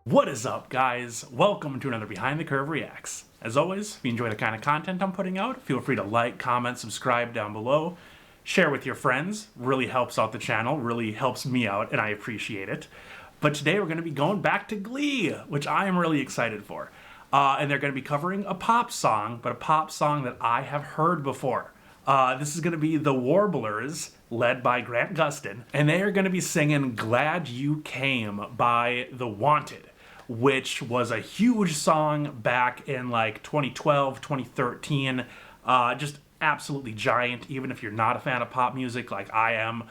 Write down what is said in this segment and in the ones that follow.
What is up, guys? Welcome to another Behind the Curve Reacts. As always, if you enjoy the kind of content I'm putting out, feel free to like, comment, subscribe down below. Share with your friends. Really helps out the channel, really helps me out, and I appreciate it. But today we're going to be going back to Glee, which I am really excited for. And they're going to be covering a pop song, but a pop song that I have heard before. This is going to be the Warblers, led by Grant Gustin, and they are going to be singing Glad You Came by The Wanted, which was a huge song back in like 2012, 2013. Just absolutely giant. Even if you're not a fan of pop music like I am,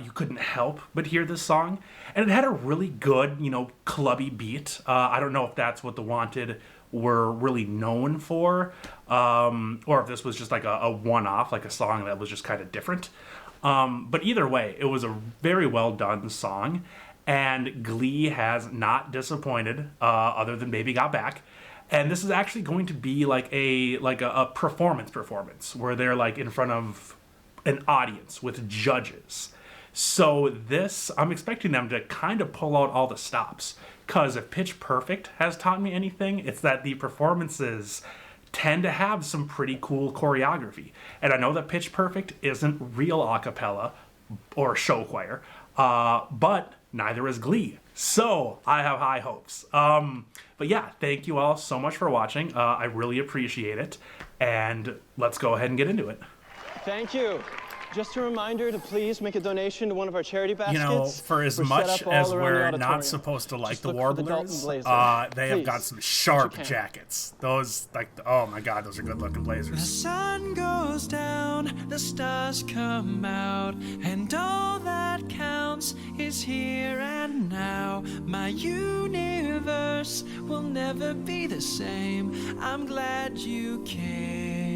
you couldn't help but hear this song. And it had a really good, clubby beat. I don't know if that's what The Wanted were really known for, or if this was just like a one-off, like a song that was just kind of different. But either way, it was a very well done song. And Glee has not disappointed, other than Baby Got Back. And this is actually going to be like a performance where they're like in front of an audience with judges. So this, I'm expecting them to kind of pull out all the stops. Because if Pitch Perfect has taught me anything, it's that the performances tend to have some pretty cool choreography. And I know that Pitch Perfect isn't real a cappella or show choir, but neither is Glee. So I have high hopes. But yeah, thank you all so much for watching. I really appreciate it. And let's go ahead and get into it. Thank you. Just a reminder to please make a donation to one of our charity baskets. For as much as we're not supposed to like the Warblers, they have got some sharp jackets. Those, oh my god, those are good looking blazers. The sun goes down, the stars come out, and all that counts is here and now. My universe will never be the same. I'm glad you came.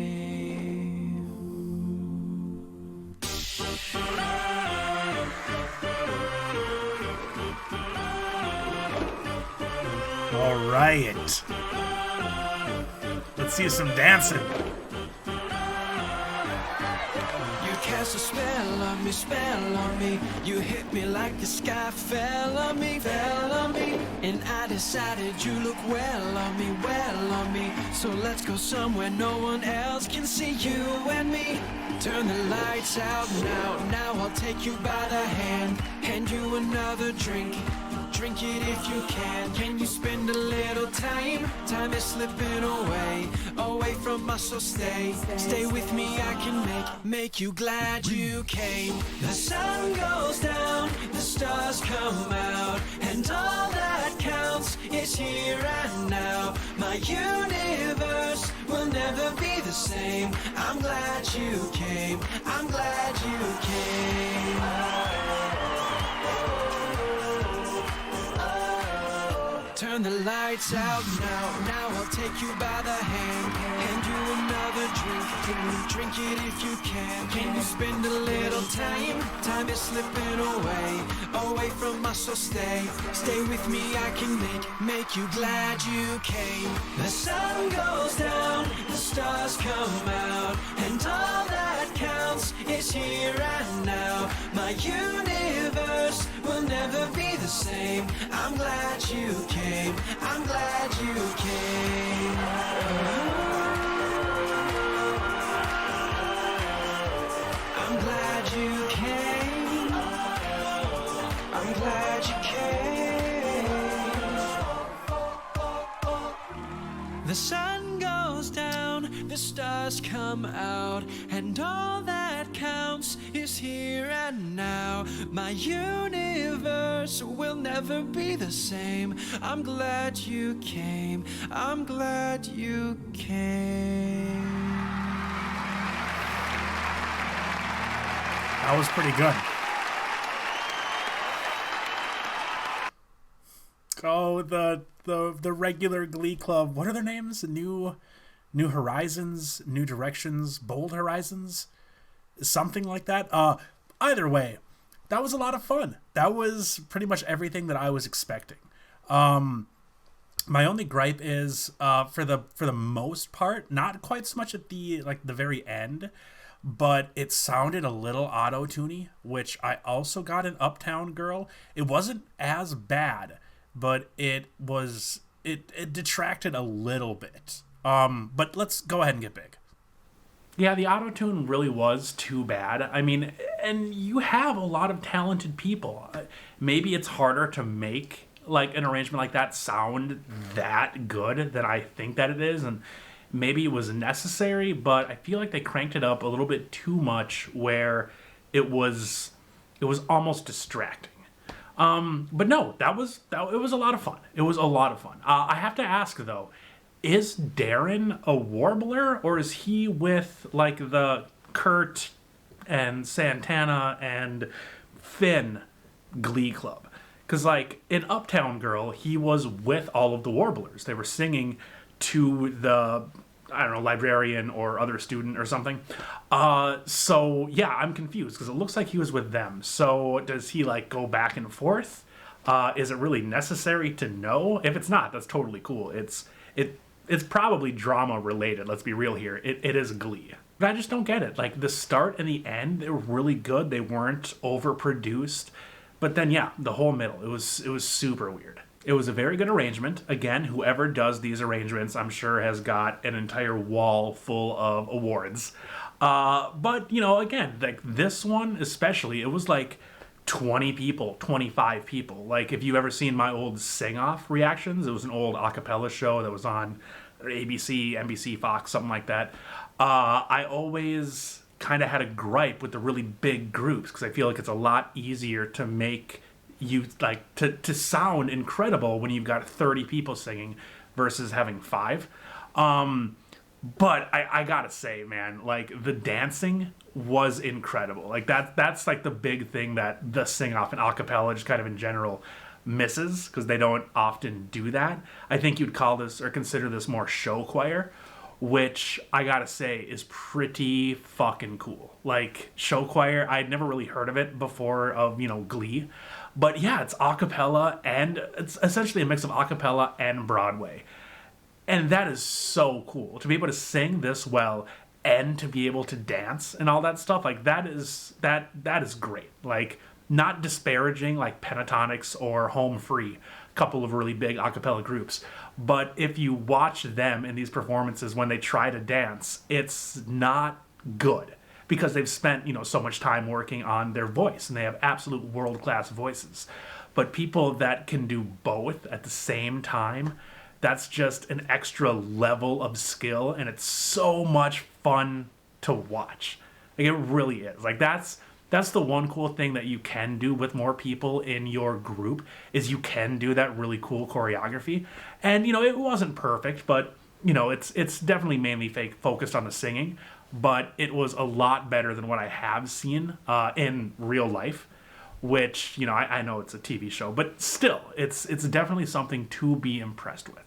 All right. Let's see some dancing. You cast a spell on me. You hit me like the sky fell on me. And I decided you look well on me. So let's go somewhere no one else can see you and me. Turn the lights out now I'll take you by the hand you another drink. Drink it if you can you spend a little time? Time is slipping away from us, so stay with me. I can make you glad you came. The sun goes down, the stars come out, and all that counts is here and now. My universe will never be the same. I'm glad you came. I'm glad you came. Turn the lights out now I'll take you by the hand you another drink. Drink it if you can you spend a little time? Time is slipping away from us, so stay with me. I can make you glad you came. The sun goes down, the stars come out, and all that counts is here and now. My universe will never be the same. I'm glad you came. I'm glad you came. I'm glad you came. I'm glad you came. The sun goes down, the stars come out, and all that counts is here and now. My universe will never be the same. I'm glad you came. I'm glad you came. That was pretty good. Oh, the regular Glee Club. What are their names? New Horizons, New Directions, Bold Horizons, something like that. Either way, that was a lot of fun. That was pretty much everything that I was expecting. My only gripe is for the most part, not quite so much at the very end, but it sounded a little auto-tuney, which I also got in Uptown Girl. It wasn't as bad but it detracted a little bit. But let's go ahead and get big. Yeah, the auto-tune really was too bad. I mean, and you have a lot of talented people. Maybe it's harder to make like an arrangement like that sound that good than I think that it is, and maybe it was necessary, but I feel like they cranked it up a little bit too much where it was almost distracting. But no, it was a lot of fun. It was a lot of fun. I have to ask though, is Darren a warbler, or is he with like the Kurt and Santana and Finn Glee Club? Because like in Uptown Girl, he was with all of the warblers. They were singing to the, I don't know, librarian or other student or something. So yeah, I'm confused because it looks like he was with them. So does he like go back and forth? Is it really necessary to know? If it's not, that's totally cool. It's probably drama related. Let's be real here. It is Glee. But I just don't get it. Like the start and the end, they were really good. They weren't overproduced. But then yeah, the whole middle, it was super weird. It was a very good arrangement. Again, whoever does these arrangements, I'm sure has got an entire wall full of awards. But you know, again, like this one especially, it was like 20 people, 25 people. Like if you've ever seen my old sing-off reactions, it was an old a cappella show that was on ABC, NBC, Fox, something like that. I always kind of had a gripe with the really big groups because I feel like it's a lot easier to make you like to sound incredible when you've got 30 people singing versus having 5. But I gotta say, man, like the dancing was incredible. Like that's like the big thing that the sing-off and a cappella just kind of in general misses because they don't often do that. I think you'd call this or consider this more show choir, which I gotta say is pretty fucking cool. Like show choir, I'd never really heard of it before of, you know, Glee. But yeah, it's a cappella and it's essentially a mix of a cappella and Broadway. And that is so cool to be able to sing this well and to be able to dance and all that stuff. Like that is great. Like not disparaging like Pentatonics or Home Free, a couple of really big a cappella groups. But if you watch them in these performances when they try to dance, it's not good because they've spent, you know, so much time working on their voice and they have absolute world-class voices. But people that can do both at the same time, that's just an extra level of skill, and it's so much fun to watch. Like it really is. Like that's the one cool thing that you can do with more people in your group is you can do that really cool choreography. And you know, it wasn't perfect, but you know, it's definitely mainly focused on the singing, but it was a lot better than what I have seen in real life. Which, you know, I know it's a TV show, but still, it's definitely something to be impressed with.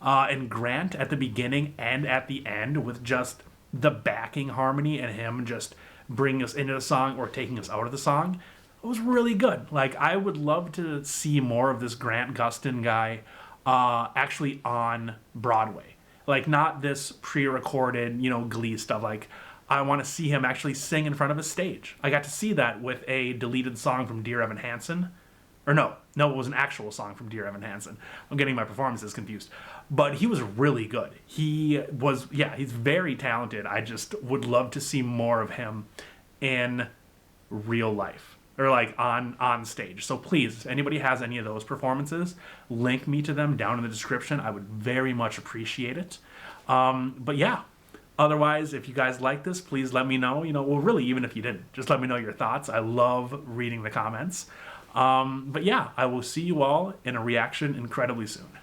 And Grant at the beginning and at the end with just the backing harmony and him just bringing us into the song or taking us out of the song, it was really good. Like, I would love to see more of this Grant Gustin guy actually on Broadway. Like, not this pre-recorded, you know, Glee stuff. Like, I want to see him actually sing in front of a stage. I got to see that with a deleted song from Dear Evan Hansen. Or no, it was an actual song from Dear Evan Hansen. I'm getting my performances confused. But he was really good. He's very talented. I just would love to see more of him in real life. Or like on stage. So please, anybody has any of those performances, link me to them down in the description. I would very much appreciate it. But yeah. Otherwise, if you guys like this, please let me know. You know, well, really, even if you didn't, just let me know your thoughts. I love reading the comments. But yeah, I will see you all in a reaction incredibly soon.